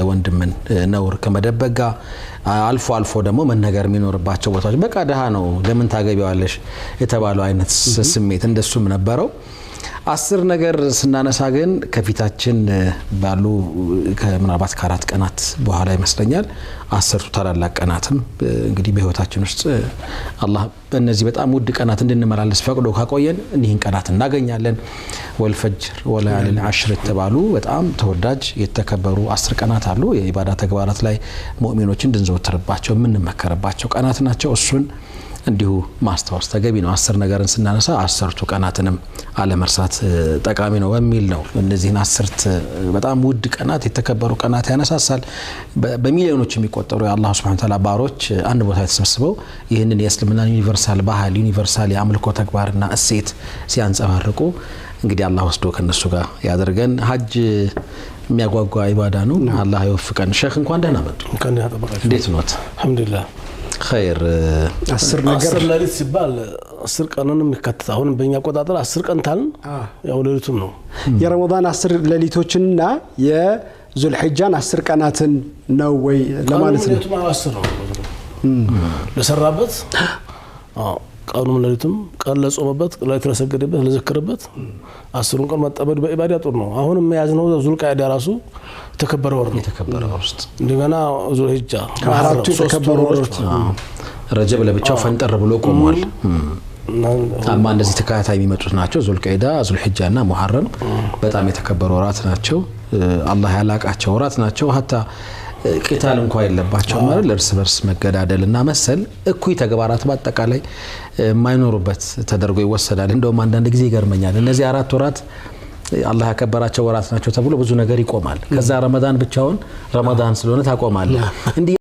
ወንድምን ነውር ከመደበቅ ጋር አልፎ አልፎ ደግሞ መነገር የሚኖርባቸው ቦታዎች በቃ ደሃ ነው ለምን ታገቢዋለሽ የተባለው አይነት ስሜት እንደሱም ነበረው 10 ነገር ስናነሳ ግን ከፊታችን ባሉ ከምናልባት ከአራት ቀናት በኋላ ይመስለኛል 10 ታላላቅ ቀናትም እንግዲህ በህይወታችን ውስጥ አላህ በእነዚህ በጣም ውድ ቀናት እንድንመላለስ ፈቅዶ ካቆየን እኒህን ቀናት እናገኛለን ወልፈጅር ወለያሊል አሽር ተባሉ በጣም ተወዳጅ የተከበሩ 10 ቀናት አሉ የኢባዳ ተግባራት ላይ ሙእሚኖች እንድንዘወትርባቸው የምንመከረባቸው ቀናት ናቸው እሱን እንዲሁ ማስተዋወስ ተገቢ ነው 10 ነገርን ስናነሳ 10ቱ ቀናትንም አለመርሳት ጠቃሚ ነው በሚል ነው እነዚህን 10 በጣም ውድ ቀናት የተከበሩ ቀናት ያነሳሳል በሚሊዮኖች የሚቆጠሩ የአላህ Subhanahu Wa Ta'ala ባሮች አንድ ቦታ ተሰብስበው ይህንን የእስልምና ዩኒቨርሳል ባህል ዩኒቨርሳል የአምልኮ ተግባርና እሴት ሲያንጸባርቁ እንግዲህ አላህ ወስዶ ከነሱ ጋር ያደርገን ሀጅ የሚያጓጓ ኢባዳ ነው አላህ ይወፍቀን ሼክ እንኳን ደህና መጡ እንኳን ደህና ተባረክ እንዴት ነው አልহামዱሊላህ خير 10 ነገር 10 ለሊት ሲባል 10 ቀንንም ይከተታውን በእኛ ቆጣጠር 10 ቀን ታልን ያው ለሊቱም ነው የረመዳን 10 ለሊቶችንና የዙልሂጃን 10 ቀናትን ነው ወይ ለማለት ነው ለሊቱም 10 ነው ለሰራበት ቀኑም ለሊቱም ቀን ለጾመበት ለሊት ለሰገደበት ለዘከረበት 10 ቀን መጠበድ በኢባዳ ጥሩ ነው አሁንም ያዝነው ዙልቃዕዳ ራሱ ተከበረ ወር ነው የተከበረ ውስጥ እንደገና ዙልሂጃ አራቱ ተከበረ ወሮች ረጀብ ለብቻው ፈንጠር ብሎ ቆሟል አማ እንደዚህ ተካታይ የሚመጡት ናቸው ዙልቃዕዳ ዙልሂጃና ሙሐረም በጣም የተከበሩ ወራት ናቸው አላህ ያላቃቸው ወራት ናቸው hatta ቂታል እንኳን የለባቸው ማለት ለርስ በርስ መገዳደልና መሰል እኩይ ተግባራት በአጠቃላይ ማይኖሩበት ተደርጎ ይወሰዳል እንደውም አንዳንድ ጊዜ ይገርመኛል እነዚህ 4 ወራት አላህ ያከበራቸው ወራት ናቸው ተብሎ ብዙ ነገር ይቆማል ከዛ ረመዳን ብቻውን ረመዳን ስለሆነ ታቆማል እንዴ